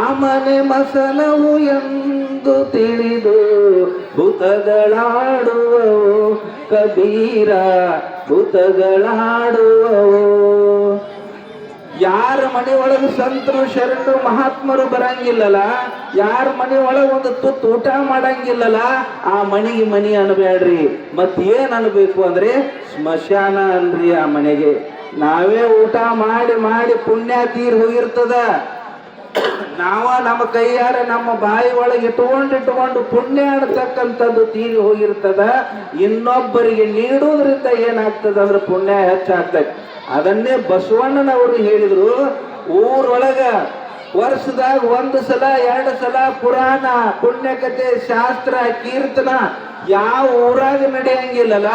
ಆ ಮನೆ ಮಸನವು ಎಂದು ತಿಳಿದು ಭೂತಗಳಾಡುವವು ಕಬೀರ, ಭೂತಗಳಾಡುವವು. ಯಾರ ಮನೆ ಒಳಗೆ ಸಂತರು, ಶರಣರು, ಮಹಾತ್ಮರು ಬರಂಗಿಲ್ಲಲ್ಲ, ಯಾರ ಮನೆ ಒಳಗೆ ಒಂದು ತುತ್ತು ಊಟ ಮಾಡಂಗಿಲ್ಲಲ್ಲ, ಆ ಮನೆಗೆ ಮನಿ ಅನ್ಬೇಡ್ರಿ. ಮತ್ ಏನ್ ಅನ್ಬೇಕು ಅಂದ್ರೆ ಸ್ಮಶಾನ ಅನ್ರಿ. ಆ ಮನೆಗೆ ನಾವೇ ಊಟ ಮಾಡಿ ಮಾಡಿ ಪುಣ್ಯ ತೀರ್ ಹೋಗಿರ್ತದ. ನಾವ ನಮ್ಮ ಕೈಯಾರ ನಮ್ಮ ಬಾಯಿ ಒಳಗೆ ಇಟ್ಕೊಂಡು ಪುಣ್ಯ ಅನ್ನತಕ್ಕಂಥದ್ದು ತೀರಿ ಹೋಗಿರ್ತದ. ಇನ್ನೊಬ್ಬರಿಗೆ ನೀಡುವುದರಿಂದ ಏನಾಗ್ತದ ಅಂದ್ರೆ ಪುಣ್ಯ ಹೆಚ್ಚಾಗ್ತದೆ. ಅದನ್ನೇ ಬಸವಣ್ಣನವರು ಹೇಳಿದ್ರು, ಊರೊಳಗ ವರ್ಷದಾಗ 1 ಸಲ 2 ಸಲ ಪುರಾಣ, ಪುಣ್ಯಕಥೆ, ಶಾಸ್ತ್ರ, ಕೀರ್ತನ ಯಾವ ಊರಾಗ ನಡೆಯಂಗಿಲ್ಲಲ್ಲ,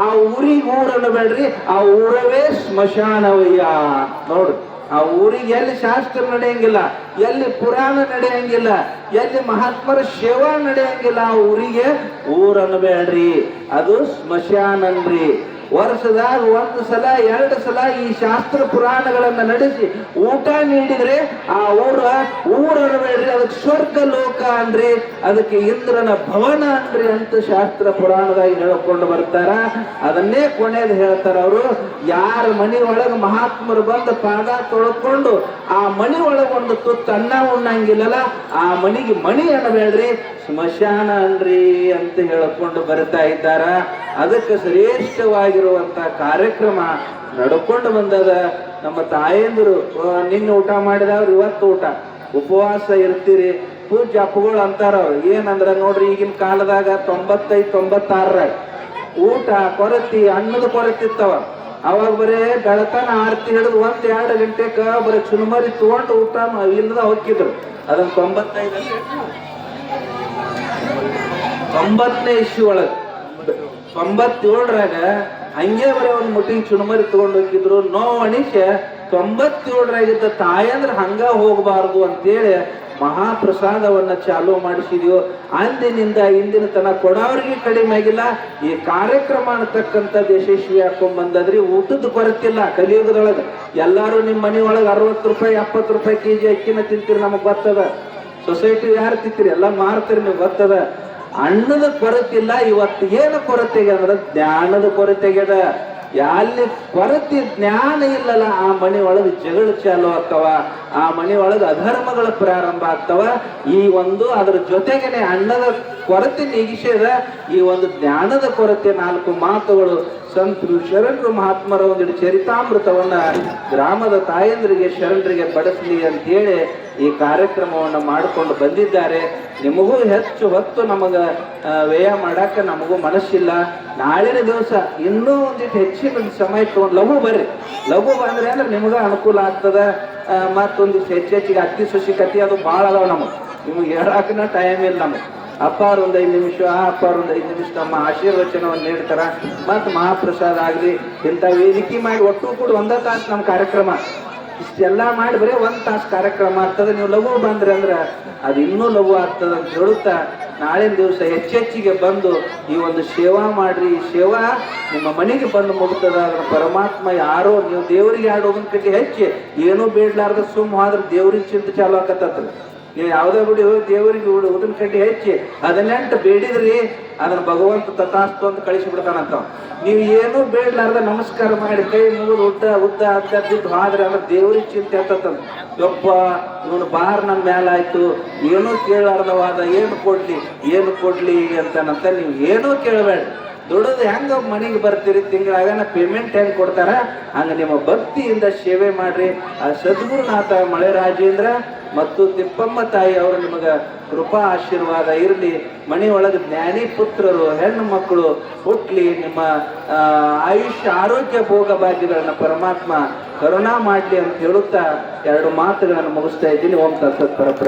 ಆ ಊರಿಗೆ ಊರನ್ನು ಬೇಡ್ರಿ, ಆ ಊರವೇ ಸ್ಮಶಾನವಯ್ಯ. ನೋಡ್ರಿ, ಆ ಊರಿಗೆ ಎಲ್ಲಿ ಶಾಸ್ತ್ರ ನಡೆಯಂಗಿಲ್ಲ, ಎಲ್ಲಿ ಪುರಾಣ ನಡೆಯಂಗಿಲ್ಲ, ಎಲ್ಲಿ ಮಹಾತ್ಮರ ಸೇವಾ ನಡೆಯಂಗಿಲ್ಲ, ಆ ಊರಿಗೆ ಊರನ್ನು ಬೇಡ್ರಿ, ಅದು ಸ್ಮಶಾನನ್ರಿ. ವರ್ಷದಾಗ 1 ಸಲ 2 ಸಲ ಈ ಶಾಸ್ತ್ರ ಪುರಾಣಗಳನ್ನ ನಡೆಸಿ ಊಟ ನೀಡಿದ್ರೆ ಆ ಊರನ್ನು ಬೇಡ್ರಿ, ಅದಕ್ಕೆ ಸ್ವರ್ಗ ಲೋಕ ಅನ್ರಿ, ಅದಕ್ಕೆ ಇಂದ್ರನ ಭವನ ಅನ್ರಿ ಅಂತ ಶಾಸ್ತ್ರ ಪುರಾಣದಾಗ ಹೇಳ್ಕೊಂಡು ಬರ್ತಾರ. ಅದನ್ನೇ ಕೊನೆಯದು ಹೇಳ್ತಾರ ಅವರು, ಯಾರ ಮನೆ ಒಳಗೆ ಮಹಾತ್ಮರು ಬಂದು ಪಾದ ತೊಳ್ಕೊಂಡು ಆ ಮನೆ ಒಳಗೆ ಒಂದು ತುತ್ತು ಅನ್ನ ಉಣ್ಣಂಗಿಲ್ಲಲ್ಲ, ಆ ಮನೆಗೆ ಮಣಿ ಅನ್ನಬೇಡ್ರಿ, ಸ್ಮಶಾನ ಅನ್ರಿ ಅಂತ ಹೇಳ್ಕೊಂಡು ಬರ್ತಾ ಇದ್ದಾರ. ಅದಕ್ಕೆ ಶ್ರೇಷ್ಠವಾಗಿರುವಂತ ಕಾರ್ಯಕ್ರಮ ನಡ್ಕೊಂಡು ಬಂದದ. ನಮ್ಮ ತಾಯಂದಿರು ನಿನ್ನೆ ಊಟ ಮಾಡಿದವ್ರು ಇವತ್ತು ಊಟ ಉಪವಾಸ ಇರ್ತೀರಿ. ಪೂಜ್ಯ ಅಪ್ಪಗಳು ಅಂತಾರ ಅವ್ರು, ಏನಂದ್ರ ನೋಡ್ರಿ, ಈಗಿನ ಕಾಲದಾಗ 95-96 ಊಟ ಕೊರತಿ, ಅನ್ನದ ಕೊರತಿತ್ತವ. ಅವಾಗ ಬರೇ ಬೆಳತನ ಆರತಿ ಹಿಡಿದು 1-2 ಗಂಟೆಕ ಬರೀ ಚುನುಮರಿ ತಗೊಂಡು ಊಟ ಇಲ್ಲದ ಹೋಗಿದ್ರು. ಅದನ್ನ 90ನೇ ಇಸ್ವಿ ಒಳಗೆ 97ರಾಗ ಹಂಗೆ ಬರೀ ಒಂದು ಮುಟ್ಟಿಗೆ ಚುನುಮರಿ ತಗೊಂಡು ಹೋಗಿದ್ರು. ನೋವಣಿಸ 97ರಾಗಿದ್ದ ತಾಯಂದ್ರ ಹಂಗ ಹೋಗಬಾರ್ದು ಅಂತೇಳಿ ಮಹಾಪ್ರಸಾದವನ್ನ ಚಾಲೂ ಮಾಡಿಸಿದ್ಯೋ. ಅಂದಿನಿಂದ ಇಂದಿನ ತನ ಕೊಡೋರಿಗೆ ಕಡಿಮೆ ಆಗಿಲ್ಲ. ಈ ಕಾರ್ಯಕ್ರಮ ಅನ್ನತಕ್ಕಂಥದ್ದು ಯಶಸ್ವಿ ಹಾಕೊಂಡ್ ಬಂದದ್ರಿ. ಊಟದ ಕೊರತಿಲ್ಲ ಕಲಿಯುಗದೊಳಗೆ. ಎಲ್ಲಾರು ನಿಮ್ಮ ಮನೆ ಒಳಗೆ 60 ರೂಪಾಯಿ 70 ರೂಪಾಯಿ ಕೆಜಿ ಅಕ್ಕಿನ ತಿಂತೀರಿ, ನಮಗ್ ಗೊತ್ತದ. ಸೊಸೈಟಿ ಯಾರು ತಿಂತೀರಿ ಎಲ್ಲ ಮಾರ್ತೀರಿ ನೀವು ಗೊತ್ತದ. ಅನ್ನದ ಕೊರತೆ ಇಲ್ಲ. ಇವತ್ತು ಏನು ಕೊರತೆ ಅಂದ್ರೆ ಜ್ಞಾನದ ಕೊರತೆ ಆಗ್ಯದ. ಅಲ್ಲಿ ಕೊರತೆ ಜ್ಞಾನ ಇಲ್ಲಲ್ಲ, ಆ ಮನೆ ಒಳಗೆ ಜಗಳ ಚಾಲು ಆಗ್ತವ, ಆ ಮನೆ ಒಳಗೆ ಅಧರ್ಮಗಳ ಪ್ರಾರಂಭ ಆಗ್ತವ. ಈ ಒಂದು ಅದ್ರ ಜೊತೆಗೇನೆ ಅನ್ನದ ಕೊರತೆ ನೀಗಿಸಿದ ಈ ಒಂದು ಜ್ಞಾನದ ಕೊರತೆ. 4 ಮಾತುಗಳು ಸಂತರು ಶರಣರು ಮಹಾತ್ಮರ ಒಂದಿಟ್ಟು ಚರಿತಾಮೃತವನ್ನ ಗ್ರಾಮದ ತಾಯಂದ್ರಿಗೆ ಶರಣರಿಗೆ ಬಡಿಸ್ಲಿ ಅಂತೇಳಿ ಈ ಕಾರ್ಯಕ್ರಮವನ್ನು ಮಾಡಿಕೊಂಡು ಬಂದಿದ್ದಾರೆ. ನಿಮಗೂ ಹೆಚ್ಚು ಹೊತ್ತು ನಮಗ ವ್ಯಯ ಮಾಡಾಕ ನಮಗೂ ಮನಸ್ಸಿಲ್ಲ. ನಾಳಿನ ದಿವಸ ಇನ್ನೂ ಒಂದಿಟ್ಟು ಹೆಚ್ಚಿನ ಸಮಯ ತಗೊಂಡು ಲಘು ಬರ್ರಿ. ಲಘು ಬಂದ್ರೆ ಅಂದ್ರೆ ನಿಮಗ ಅನುಕೂಲ ಆಗ್ತದ. ಮತ್ತೊಂದಿಷ್ಟು ಹೆಚ್ಚಿಗೆ ಅತ್ತಿ ಸೊಸಿ ಕತಿ ಅದು ಭಾಳ ಅದಾವ. ನಿಮಗೆ ಹೇಳಾಕನ ಟೈಮ್ ಇಲ್ಲ ನಮಗೆ. ಅಪ್ಪ ಅವ್ರು ಒಂದು 5 ನಿಮಿಷ, ಅಪ್ಪ ಅವ್ರು ಒಂದು 5 ನಿಮಿಷ ನಮ್ಮ ಆಶೀರ್ವಚನವನ್ನು ನೀಡ್ತಾರ. ಮತ್ತು ಮಹಾಪ್ರಸಾದ ಆಗಲಿ ಇಂಥ ವೇದಿಕೆ ಮಾಡಿ ಒಟ್ಟು ಕೂಡ 1 ತಾಸು ನಮ್ಮ ಕಾರ್ಯಕ್ರಮ. ಇಷ್ಟೆಲ್ಲ ಮಾಡಿ ಬರೀ 1 ತಾಸು ಕಾರ್ಯಕ್ರಮ ಆಗ್ತದೆ. ನೀವು ಲಘು ಬಂದ್ರಿ ಅಂದ್ರೆ ಅದು ಇನ್ನೂ ಲಘು ಆಗ್ತದೆ ಅಂತ ಹೇಳುತ್ತಾ, ನಾಳಿನ ದಿವಸ ಹೆಚ್ಚೆಚ್ಚಿಗೆ ಬಂದು ಈ ಒಂದು ಸೇವಾ ಮಾಡ್ರಿ. ಈ ಸೇವಾ ನಿಮ್ಮ ಮನೆಗೆ ಬಂದು ಮುಟ್ತದ. ಅದರ ಪರಮಾತ್ಮ ಯಾರೋ ನೀವು ದೇವರಿಗೆ ಆಡೋದನ್ನ ಕಟ್ಟಿ ಹೆಚ್ಚಿ ಏನೂ ಬೇಡ್ಲಾರ್ದ ಸುಮ್ಮ ಆದ್ರೆ ದೇವ್ರಿಗೆ ಚಿಂತೆ ಚಾಲು ಆಕತ್ತತ್ರಿ. ನೀವು ಯಾವುದೇ ಬಿಡಿ ದೇವರಿಗೆ ಉದಿನ ಕಡ್ಡಿ ಹೆಚ್ಚಿ ಅದನ್ನೆಂಟು ಬೇಡಿದ್ರಿ, ಅದನ್ನ ಭಗವಂತ ತಥಾಸ್ತು ಅಂತ ಕಳಿಸಿಬಿಡ್ತಾನಂತ. ನೀವು ಏನೂ ಬೇಡ್ಲಾರ್ದ ನಮಸ್ಕಾರ ಮಾಡಿ ಕೈ ಮುಗಿದು ಉದ್ದ ಅಡ್ಡದ್ದು ಆದ್ರೆ ಅಂದ್ರೆ ದೇವ್ರಿಗೆ ಚಿಂತೆ ಆಗ್ತದಂತ. ಯಪ್ಪ ಇವನು ಬಾರ್ ನಮ್ಮ ಮೇಲಾಯ್ತು, ಏನೂ ಕೇಳಾರ್ದವಾದ, ಏನು ಕೊಡ್ಲಿ ಅಂತನಂತ. ನೀವು ಏನೂ ಕೇಳಬೇಡ. ದುಡಿದು ಹೆಂಗ ಮನೆಗೆ ಬರ್ತೀರಿ, ತಿಂಗಳಾಗನ ಪೇಮೆಂಟ್ ಹೆಂಗೆ ಕೊಡ್ತಾರ ಹಂಗೆ ನಿಮ್ಮ ಭಕ್ತಿಯಿಂದ ಸೇವೆ ಮಾಡ್ರಿ. ಆ ಸದ್ಗುರುನಾಥ ಮಳೆರಾಜೇಂದ್ರ ಮತ್ತು ತಿಪ್ಪಮ್ಮ ತಾಯಿ ಅವರು ನಿಮಗೆ ಕೃಪಾ ಆಶೀರ್ವಾದ ಇರಲಿ. ಮನೆಯೊಳಗೆ ಜ್ಞಾನಿ ಪುತ್ರರು ಹೆಣ್ಣು ಮಕ್ಕಳು ಹುಟ್ಲಿ. ನಿಮ್ಮ ಆಯುಷ್ಯ ಆರೋಗ್ಯ ಭೋಗ ಭಾಗ್ಯಗಳನ್ನ ಪರಮಾತ್ಮ ಕರುಣಾ ಮಾಡಲಿ ಅಂತ ಹೇಳುತ್ತಾ 2 ಮಾತುಗಳನ್ನು ಮುಗಿಸ್ತಾ ಇದ್ದೀನಿ. ಓಂ ತತ್ಸತ್ ಪರಪ್ರಭು.